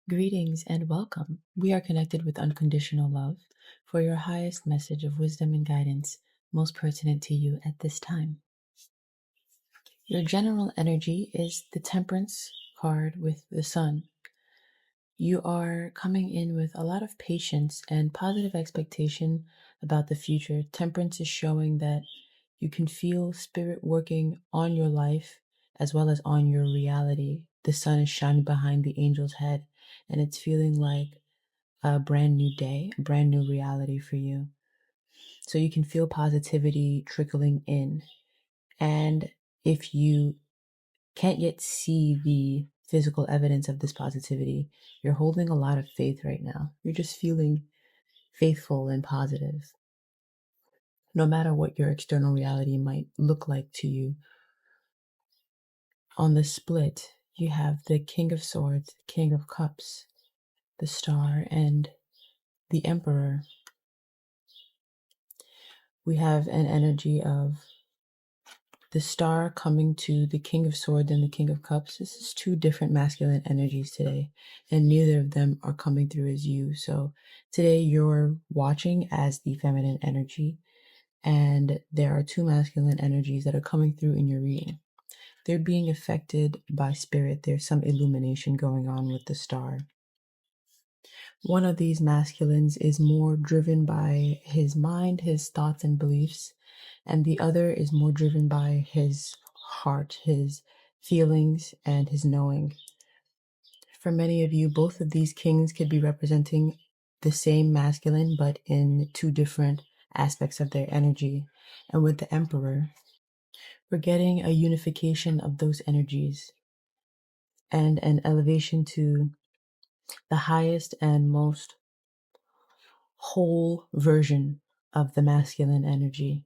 Greetings and welcome. We are connected with unconditional love for your highest message of wisdom and guidance, most pertinent to you at this time. Your general energy is the Temperance card with the Sun. You are coming in with a lot of patience and positive expectation about the future. Temperance is showing that you can feel spirit working on your life as well as on your reality. The sun is shining behind the angel's head, and it's feeling like a brand new day, a brand new reality for you. So you can feel positivity trickling in. And if you can't yet see the physical evidence of this positivity, you're holding a lot of faith right now. You're just feeling faithful and positive. No matter what your external reality might look like to you, on the split, you have the King of Swords, King of Cups, the Star, and the Emperor. We have an energy of the Star coming to the King of Swords and the King of Cups. This is two different masculine energies today, and neither of them are coming through as you. So today you're watching as the feminine energy, and there are two masculine energies that are coming through in your reading. They're being affected by spirit. There's some illumination going on with the Star. One of these masculines is more driven by his mind, his thoughts and beliefs, and the other is more driven by his heart, his feelings, and his knowing. For many of you, both of these kings could be representing the same masculine, but in two different aspects of their energy. And with the Emperor, we're getting a unification of those energies and an elevation to the highest and most whole version of the masculine energy.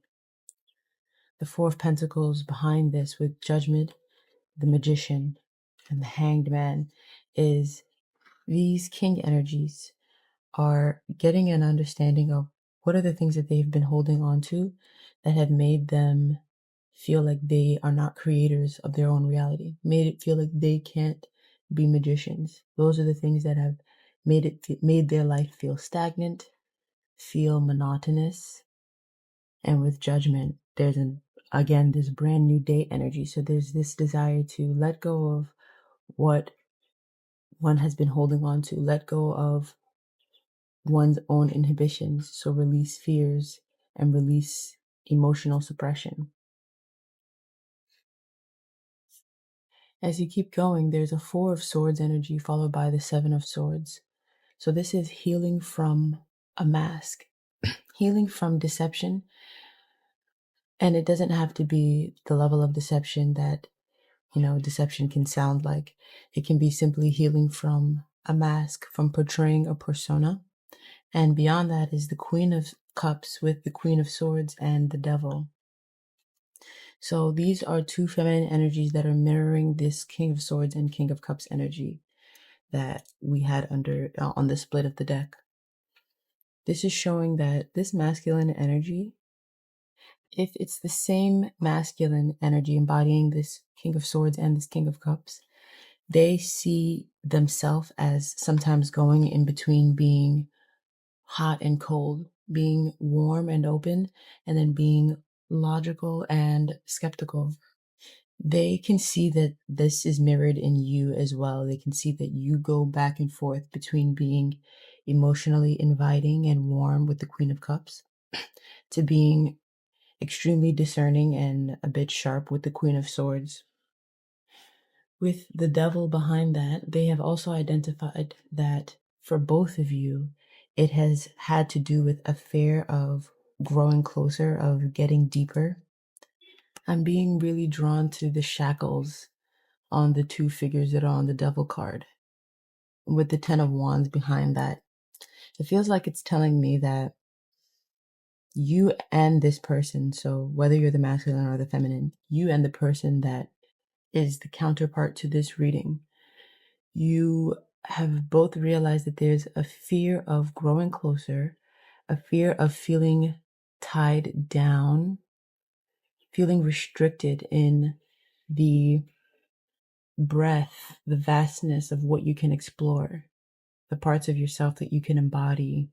The Four of Pentacles behind this with Judgment, the Magician, and the Hanged Man is these king energies are getting an understanding of what are the things that they've been holding on to that have made them feel like they are not creators of their own reality, made it feel like they can't be magicians. Those are the things that have made their life feel stagnant, feel monotonous. And with Judgment, there's again this brand new day energy. So there's this desire to let go of what one has been holding on to, let go of one's own inhibitions. So release fears and release emotional suppression. As you keep going, there's a Four of Swords energy followed by the Seven of Swords. So this is healing from a mask, healing from deception. And it doesn't have to be the level of deception that, deception can sound like. It can be simply healing from a mask, from portraying a persona. And beyond that is the Queen of Cups with the Queen of Swords and the Devil. So these are two feminine energies that are mirroring this King of Swords and King of Cups energy that we had on the split of the deck. This is showing that this masculine energy, if it's the same masculine energy embodying this King of Swords and this King of Cups, they see themselves as sometimes going in between being hot and cold, being warm and open, and then being logical and skeptical. They can see that this is mirrored in you as well. They can see that you go back and forth between being emotionally inviting and warm with the Queen of Cups to being extremely discerning and a bit sharp with the Queen of Swords. With the Devil behind that, they have also identified that for both of you, it has had to do with a fear of growing closer, of getting deeper. I'm being really drawn to the shackles on the two figures that are on the Devil card, with the Ten of Wands behind that. It feels like it's telling me that you and this person, so whether you're the masculine or the feminine, you and the person that is the counterpart to this reading, you have both realized that there's a fear of growing closer, a fear of feeling tied down, feeling restricted in the breadth, the vastness of what you can explore. the parts of yourself that you can embody,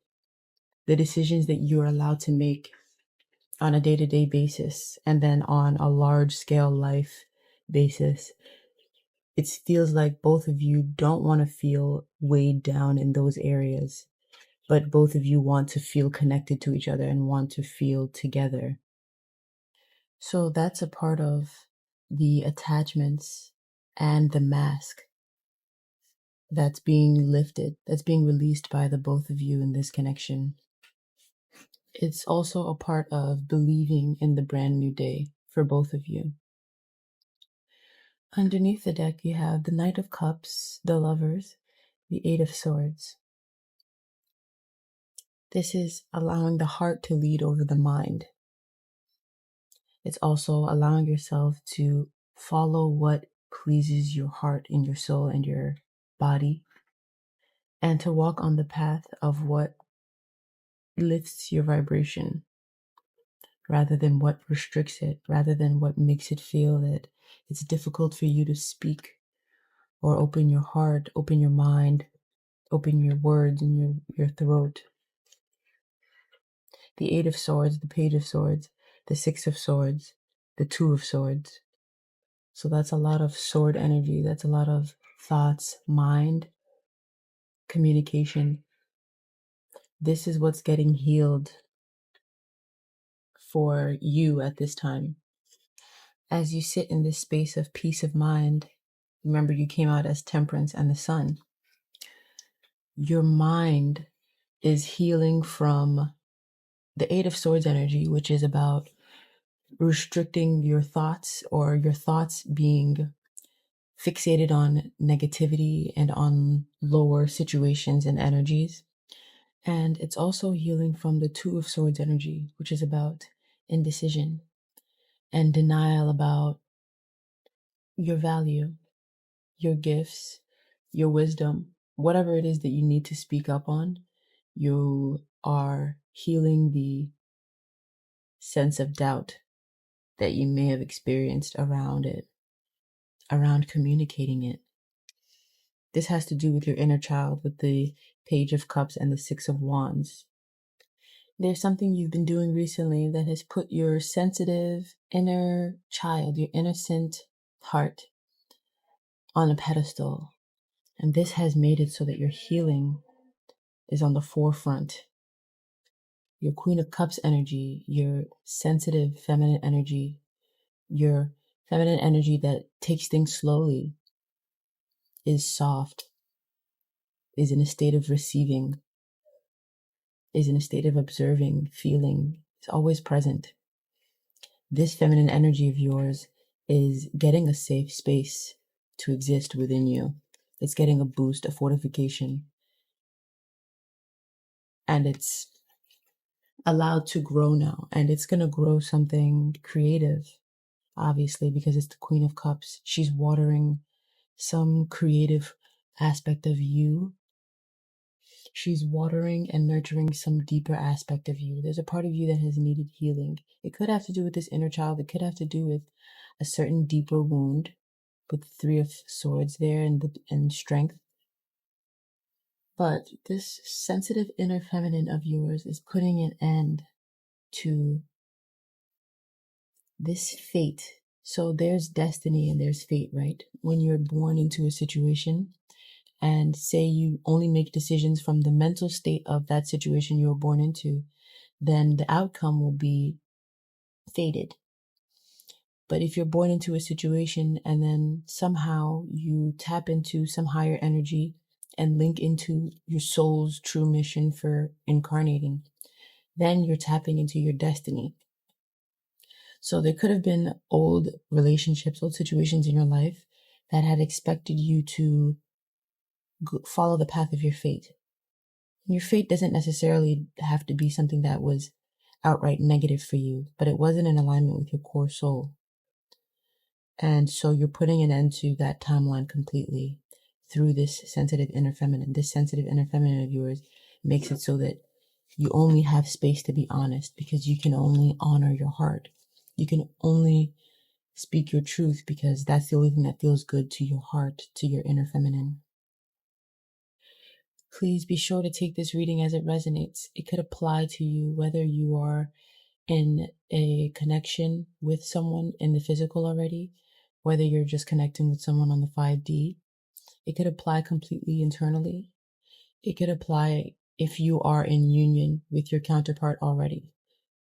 the decisions that you're allowed to make on a day-to-day basis, and then on a large-scale life basis. It feels like both of you don't want to feel weighed down in those areas, but both of you want to feel connected to each other and want to feel together. So that's a part of the attachments and the mask that's being lifted, that's being released by the both of you in this connection. It's also a part of believing in the brand new day for both of you. Underneath the deck, you have the Knight of Cups, the Lovers, the Eight of Swords. This is allowing the heart to lead over the mind. It's also allowing yourself to follow what pleases your heart and your soul and your body, and to walk on the path of what lifts your vibration rather than what restricts it, rather than what makes it feel that it's difficult for you to speak or open your heart, open your mind, open your words and your throat. The Eight of Swords, the Page of Swords, the Six of Swords, the Two of Swords. So that's a lot of sword energy. That's a lot of thoughts, mind, communication. This is what's getting healed for you at this time. As you sit in this space of peace of mind, remember you came out as Temperance and the Sun. Your mind is healing from the Eight of Swords energy, which is about restricting your thoughts or your thoughts being fixated on negativity and on lower situations and energies. And it's also healing from the Two of Swords energy, which is about indecision and denial about your value, your gifts, your wisdom, whatever it is that you need to speak up on. You are healing the sense of doubt that you may have experienced around it, around communicating it. This has to do with your inner child, with the Page of Cups and the Six of Wands. There's something you've been doing recently that has put your sensitive inner child, your innocent heart, on a pedestal. And this has made it so that your healing is on the forefront. Your Queen of Cups energy, your sensitive feminine energy, your feminine energy that takes things slowly, is soft, is in a state of receiving, is in a state of observing, feeling, is always present. This feminine energy of yours is getting a safe space to exist within you. It's getting a boost, a fortification, and it's allowed to grow now. And it's going to grow something creative, obviously, because it's the Queen of Cups. She's watering some creative aspect of you. She's watering and nurturing some deeper aspect of you. There's a part of you that has needed healing. It could have to do with this inner child. It could have to do with a certain deeper wound with the Three of Swords there and strength. But this sensitive inner feminine of yours is putting an end to this fate. So there's destiny and there's fate, right? When you're born into a situation and say you only make decisions from the mental state of that situation you were born into, then the outcome will be fated. But if you're born into a situation and then somehow you tap into some higher energy and link into your soul's true mission for incarnating, then you're tapping into your destiny. So there could have been old relationships, old situations in your life that had expected you to follow the path of your fate. Your fate doesn't necessarily have to be something that was outright negative for you, but it wasn't in alignment with your core soul. And so you're putting an end to that timeline completely through this sensitive inner feminine. This sensitive inner feminine of yours makes it so that you only have space to be honest, because you can only honor your heart. You can only speak your truth because that's the only thing that feels good to your heart, to your inner feminine. Please be sure to take this reading as it resonates. It could apply to you whether you are in a connection with someone in the physical already, whether you're just connecting with someone on the 5D. It could apply completely internally. It could apply if you are in union with your counterpart already.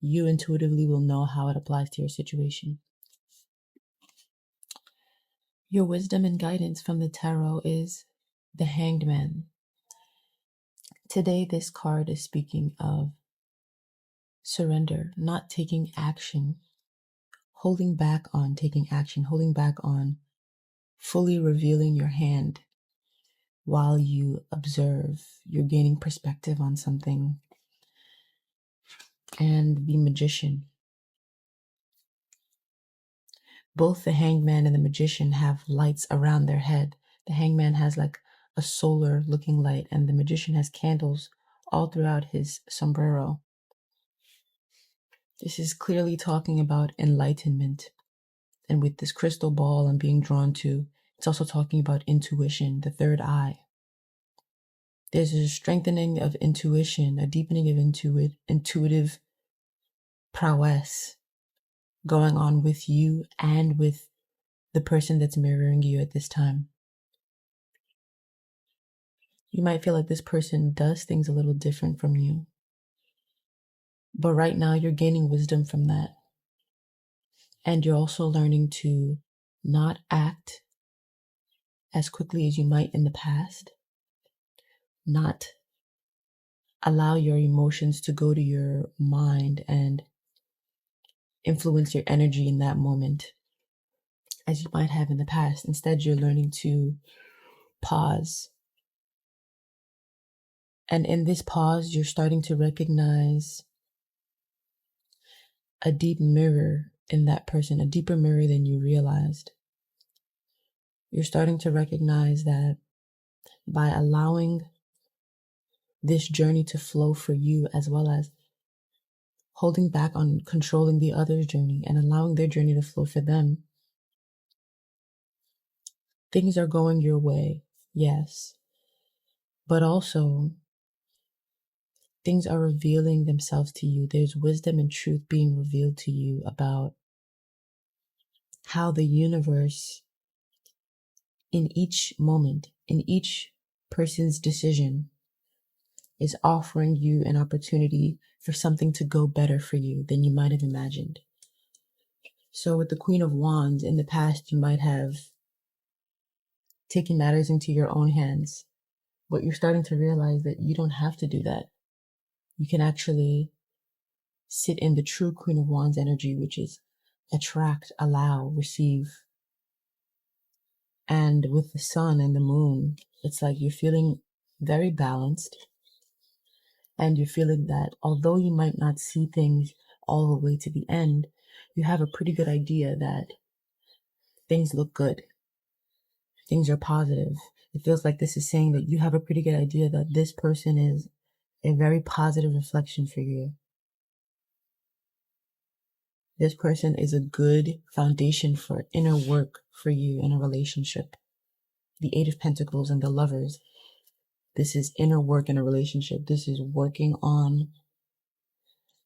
You intuitively will know how it applies to your situation. Your wisdom and guidance from the tarot is the Hanged Man. Today, this card is speaking of surrender, not taking action, holding back on taking action, holding back on fully revealing your hand while you observe. You're gaining perspective on something. And the Magician. Both the Hanged Man and the Magician have lights around their head. The Hanged Man has like a solar looking light, and the Magician has candles all throughout his sombrero. This is clearly talking about enlightenment. And with this crystal ball I'm being drawn to, it's also talking about intuition, the third eye. There's a strengthening of intuition, a deepening of intuitive prowess going on with you and with the person that's mirroring you at this time. You might feel like this person does things a little different from you, but right now you're gaining wisdom from that. And you're also learning to not act as quickly as you might in the past, not allow your emotions to go to your mind and influence your energy in that moment as you might have in the past. Instead, you're learning to pause. And in this pause, you're starting to recognize a deep mirror in that person, a deeper mirror than you realized. You're starting to recognize that by allowing this journey to flow for you, as well as holding back on controlling the other's journey and allowing their journey to flow for them, things are going your way, yes. But also, things are revealing themselves to you. There's wisdom and truth being revealed to you about how the universe, in each moment, in each person's decision, is offering you an opportunity for something to go better for you than you might have imagined. So with the Queen of Wands, in the past, you might have taken matters into your own hands, but you're starting to realize that you don't have to do that. You can actually sit in the true Queen of Wands energy, which is attract, allow, receive. And with the sun and the moon, it's like you're feeling very balanced. And you're feeling that although you might not see things all the way to the end, you have a pretty good idea that things look good. Things are positive. It feels like this is saying that you have a pretty good idea that this person is a very positive reflection for you. This person is a good foundation for inner work for you in a relationship. The Eight of Pentacles and the Lovers. This is inner work in a relationship. This is working on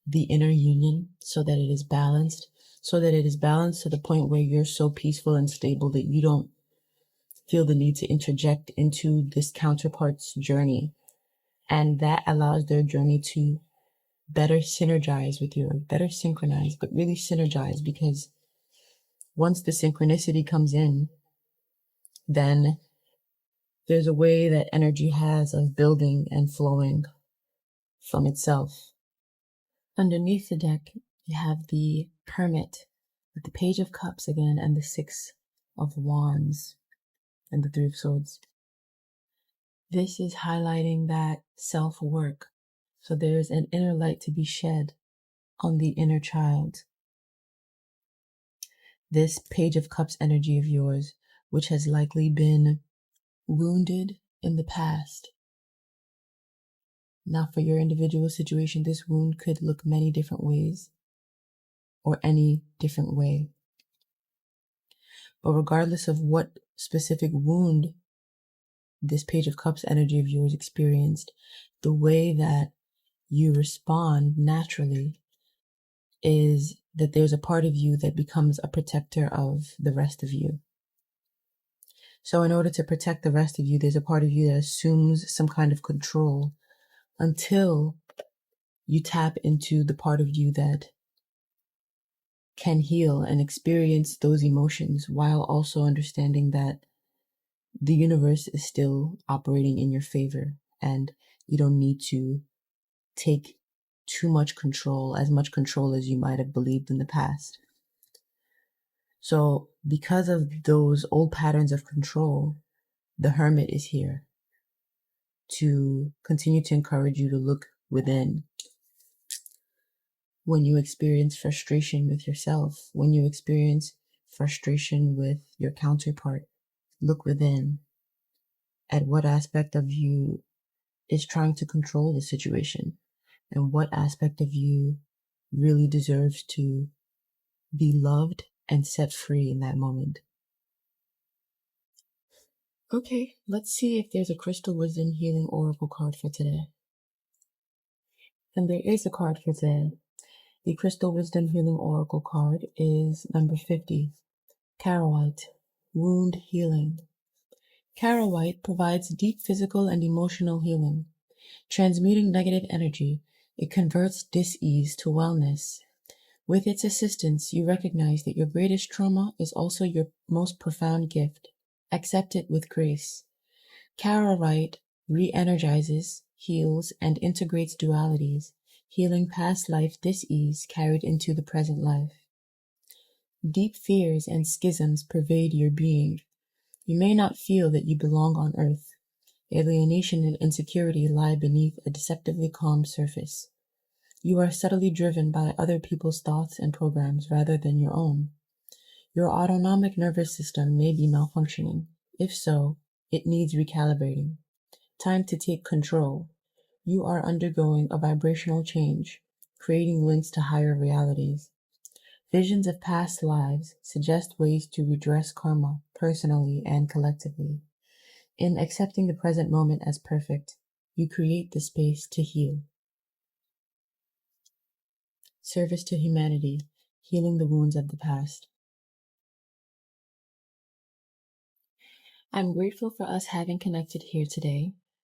the inner union so that it is balanced, to the point where you're so peaceful and stable that you don't feel the need to interject into this counterpart's journey. And that allows their journey to better synergize with you, or better synchronize, but really synergize, because once the synchronicity comes in, then there's a way that energy has of building and flowing from itself. Underneath the deck, you have the Hermit with the Page of Cups again and the Six of Wands and the Three of Swords. This is highlighting that self-work. So there's an inner light to be shed on the inner child. This Page of Cups energy of yours, which has likely been wounded in the past. Now, for your individual situation, this wound could look many different ways, or any different way. But regardless of what specific wound this Page of Cups energy of yours experienced, the way that you respond naturally is that there's a part of you that becomes a protector of the rest of you. So in order to protect the rest of you, there's a part of you that assumes some kind of control until you tap into the part of you that can heal and experience those emotions while also understanding that the universe is still operating in your favor and you don't need to take too much control, as much control as you might have believed in the past. So because of those old patterns of control, the Hermit is here to continue to encourage you to look within. When you experience frustration with yourself, when you experience frustration with your counterpart, look within at what aspect of you is trying to control the situation and what aspect of you really deserves to be loved and set free in that moment. Okay, let's see if there's a Crystal Wisdom Healing Oracle card for today. And there is a card for today. The Crystal Wisdom Healing Oracle card is number 50, Carolite, Wound Healing. Carolite provides deep physical and emotional healing. Transmuting negative energy, it converts dis-ease to wellness. With its assistance, you recognize that your greatest trauma is also your most profound gift. Accept it with grace. Carolite re-energizes, heals, and integrates dualities, healing past life dis-ease carried into the present life. Deep fears and schisms pervade your being. You may not feel that you belong on earth. Alienation and insecurity lie beneath a deceptively calm surface. You are subtly driven by other people's thoughts and programs rather than your own. Your autonomic nervous system may be malfunctioning. If so, it needs recalibrating. Time to take control. You are undergoing a vibrational change, creating links to higher realities. Visions of past lives suggest ways to redress karma personally and collectively. In accepting the present moment as perfect, you create the space to heal. Service to humanity, healing the wounds of the past. I'm grateful for us having connected here today,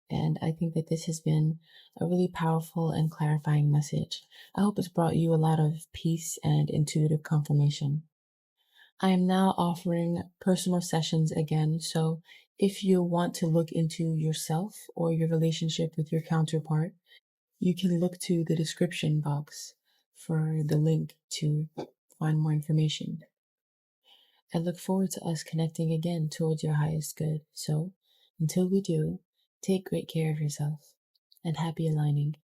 and I think that this has been a really powerful and clarifying message. I hope it's brought you a lot of peace and intuitive confirmation. I am now offering personal sessions again, so if you want to look into yourself or your relationship with your counterpart, you can look to the description box for the link to find more information. I look forward to us connecting again towards your highest good. So, until we do, take great care of yourself and happy aligning.